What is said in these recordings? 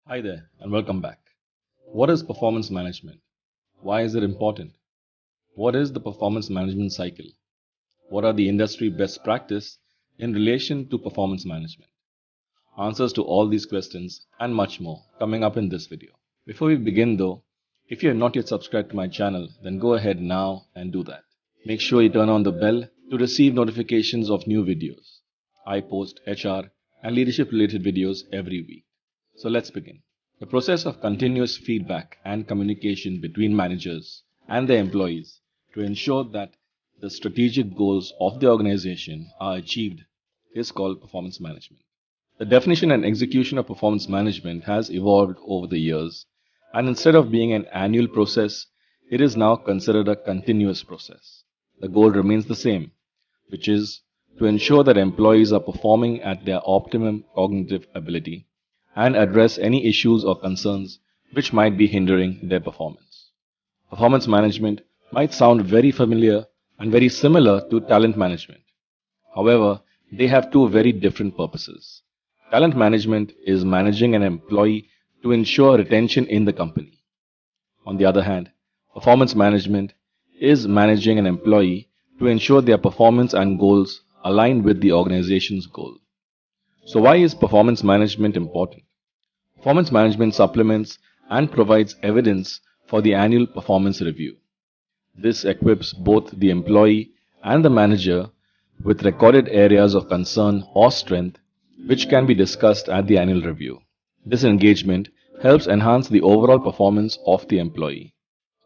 Hi there and welcome back. What is performance management? Why is it important? What is the performance management cycle? What are the industry best practice in relation to performance management? Answers to all these questions and much more coming up in this video. Before we begin though, if you have not yet subscribed to my channel, then go ahead now and do that. Make sure you turn on the bell to receive notifications of new videos. I post HR and leadership related videos every week. So let's begin. The process of continuous feedback and communication between managers and their employees to ensure that the strategic goals of the organization are achieved is called performance management. The definition and execution of performance management has evolved over the years, and instead of being an annual process, it is now considered a continuous process. The goal remains the same, which is to ensure that employees are performing at their optimum cognitive ability and address any issues or concerns which might be hindering their performance. Performance management might sound very familiar and very similar to talent management. However, they have two very different purposes. Talent management is managing an employee to ensure retention in the company. On the other hand, performance management is managing an employee to ensure their performance and goals align with the organization's goal. So why is performance management important? Performance management supplements and provides evidence for the annual performance review. This equips both the employee and the manager with recorded areas of concern or strength which can be discussed at the annual review. This engagement helps enhance the overall performance of the employee.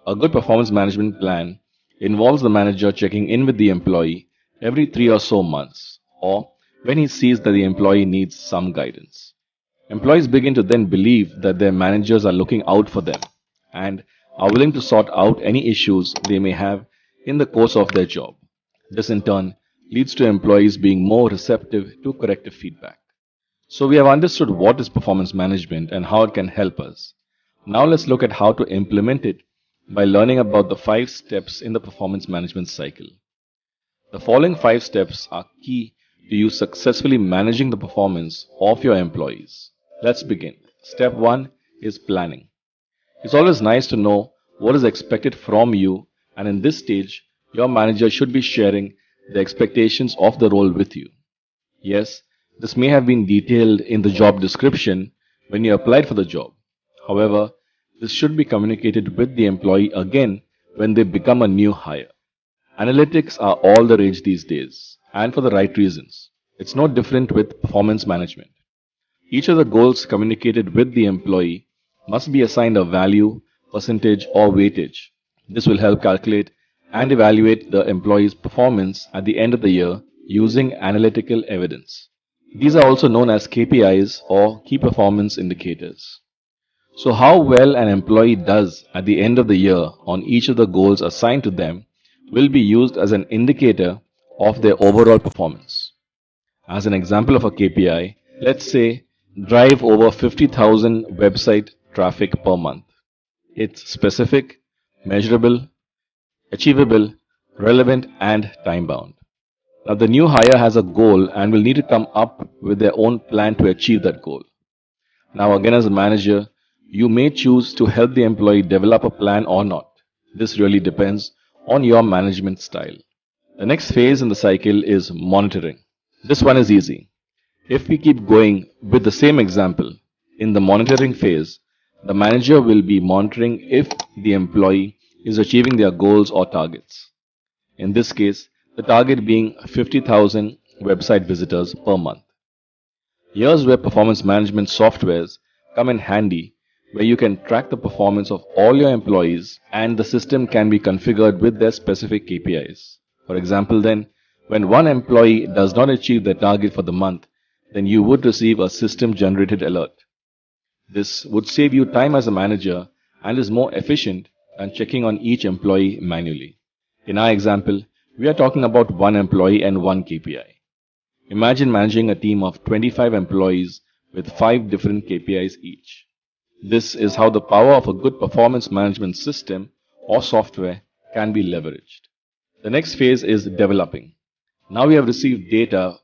A good performance management plan involves the manager checking in with the employee every 3 or so months, or when he sees that the employee needs some guidance. Employees begin to then believe that their managers are looking out for them and are willing to sort out any issues they may have in the course of their job. This in turn leads to employees being more receptive to corrective feedback. So we have understood what is performance management and how it can help us. Now let's look at how to implement it by learning about the 5 steps in the performance management cycle. The following 5 steps are key to you successfully managing the performance of your employees. Let's begin. Step 1 is planning. It's always nice to know what is expected from you, and in this stage, your manager should be sharing the expectations of the role with you. Yes, this may have been detailed in the job description when you applied for the job. However, this should be communicated with the employee again when they become a new hire. Analytics are all the rage these days, and for the right reasons. It's no different with performance management. Each of the goals communicated with the employee must be assigned a value, percentage, or weightage. This will help calculate and evaluate the employee's performance at the end of the year using analytical evidence. These are also known as KPIs or key performance indicators. So how well an employee does at the end of the year on each of the goals assigned to them will be used as an indicator of their overall performance. As an example of a KPI, let's say drive over 50,000 website traffic per month. It's specific, measurable, achievable, relevant, and time bound. Now, the new hire has a goal and will need to come up with their own plan to achieve that goal. Now, again, as a manager, you may choose to help the employee develop a plan or not. This really depends on your management style. The next phase in the cycle is monitoring. This one is easy. If we keep going with the same example, in the monitoring phase, the manager will be monitoring if the employee is achieving their goals or targets. In this case, the target being 50,000 website visitors per month. Here's where performance management softwares come in handy, where you can track the performance of all your employees and the system can be configured with their specific KPIs. For example, then, when one employee does not achieve their target for the month, then you would receive a system generated alert. This would save you time as a manager and is more efficient than checking on each employee manually. In our example, we are talking about one employee and one KPI. Imagine managing a team of 25 employees with 5 different KPIs each. This is how the power of a good performance management system or software can be leveraged. The next phase is developing. Now we have received data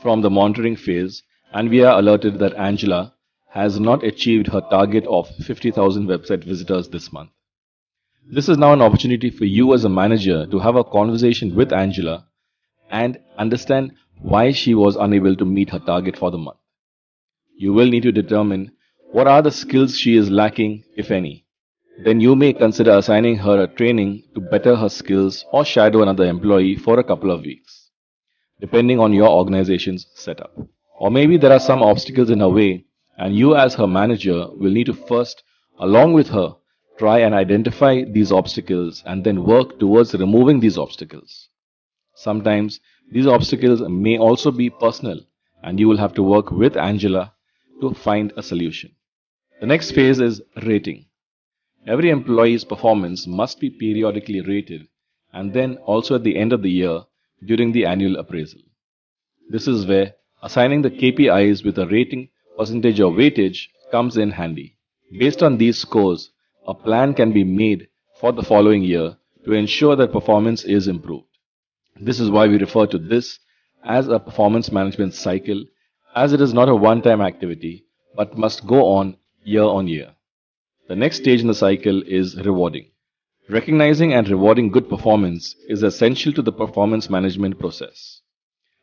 from the monitoring phase and we are alerted that Angela has not achieved her target of 50,000 website visitors this month. This is now an opportunity for you as a manager to have a conversation with Angela and understand why she was unable to meet her target for the month. You will need to determine what are the skills she is lacking, if any. Then you may consider assigning her a training to better her skills or shadow another employee for a couple of weeks, depending on your organization's setup. Or maybe there are some obstacles in her way, and you, as her manager, will need to first, along with her, try and identify these obstacles and then work towards removing these obstacles. Sometimes these obstacles may also be personal, and you will have to work with Angela to find a solution. The next phase is rating. Every employee's performance must be periodically rated, and then also at the end of the year during the annual appraisal. This is where assigning the KPIs with a rating percentage or weightage comes in handy. Based on these scores, a plan can be made for the following year to ensure that performance is improved. This is why we refer to this as a performance management cycle, as it is not a one-time activity but must go on year. The next stage in the cycle is rewarding. Recognizing and rewarding good performance is essential to the performance management process,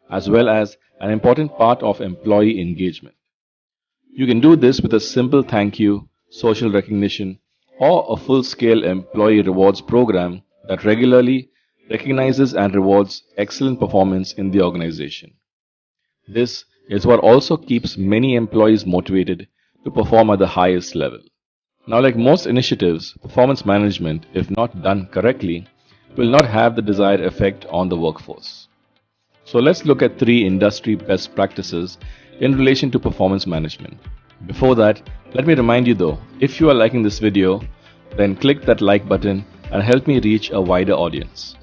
as well as an important part of employee engagement. You can do this with a simple thank you, social recognition, or a full-scale employee rewards program that regularly recognizes and rewards excellent performance in the organization. This is what also keeps many employees motivated to perform at the highest level. Now, like most initiatives, performance management, if not done correctly, will not have the desired effect on the workforce. So let's look at 3 industry best practices in relation to performance management. Before that, let me remind you though, if you are liking this video, then click that like button and help me reach a wider audience.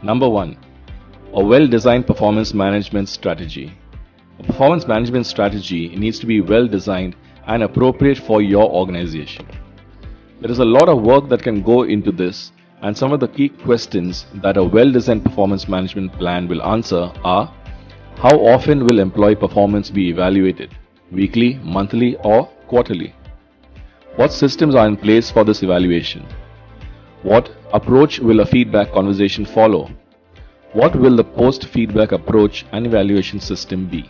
Number 1. A well-designed performance management strategy. A performance management strategy needs to be well designed and appropriate for your organization. There is a lot of work that can go into this, and some of the key questions that a well-designed performance management plan will answer are: how often will employee performance be evaluated? Weekly, monthly, or quarterly? What systems are in place for this evaluation? What approach will a feedback conversation follow? What will the post-feedback approach and evaluation system be?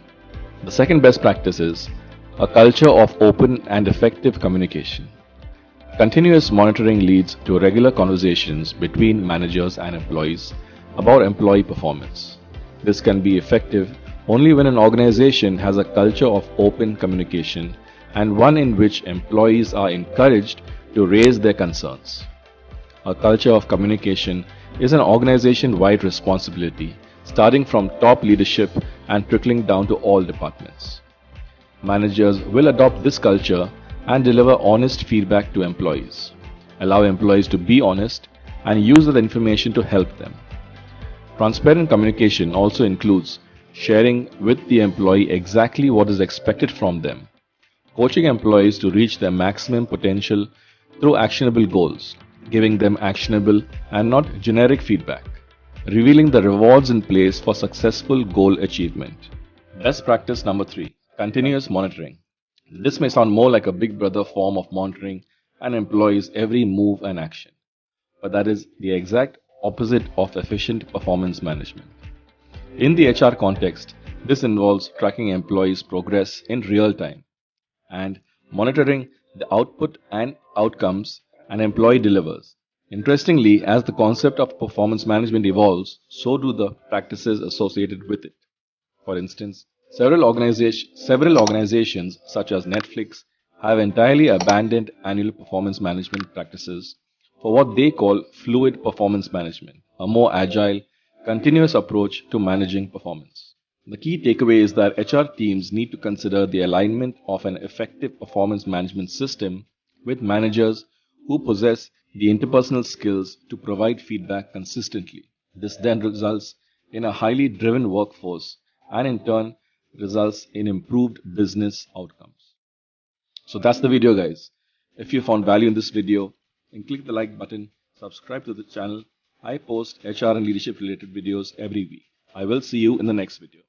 The second best practice is a culture of open and effective communication. Continuous monitoring leads to regular conversations between managers and employees about employee performance. This can be effective only when an organization has a culture of open communication and one in which employees are encouraged to raise their concerns. A culture of communication is an organization-wide responsibility, starting from top leadership and trickling down to all departments. Managers will adopt this culture and deliver honest feedback to employees, allow employees to be honest, and use that information to help them. Transparent communication also includes sharing with the employee exactly what is expected from them, coaching employees to reach their maximum potential through actionable goals, giving them actionable and not generic feedback, revealing the rewards in place for successful goal achievement. Best practice number 3. Continuous monitoring. This may sound more like a big brother form of monitoring an employee's every move and action, but that is the exact opposite of efficient performance management. In the HR context, this involves tracking employees' progress in real time and monitoring the output and outcomes an employee delivers. Interestingly, as the concept of performance management evolves, so do the practices associated with it. For instance, several organizations such as Netflix have entirely abandoned annual performance management practices for what they call fluid performance management, a more agile, continuous approach to managing performance. The key takeaway is that HR teams need to consider the alignment of an effective performance management system with managers who possess the interpersonal skills to provide feedback consistently. This then results in a highly driven workforce and in turn results in improved business outcomes. So that's the video, guys. If you found value in this video, then click the like button, subscribe to the channel. I post HR and leadership related videos every week. I will see you in the next video.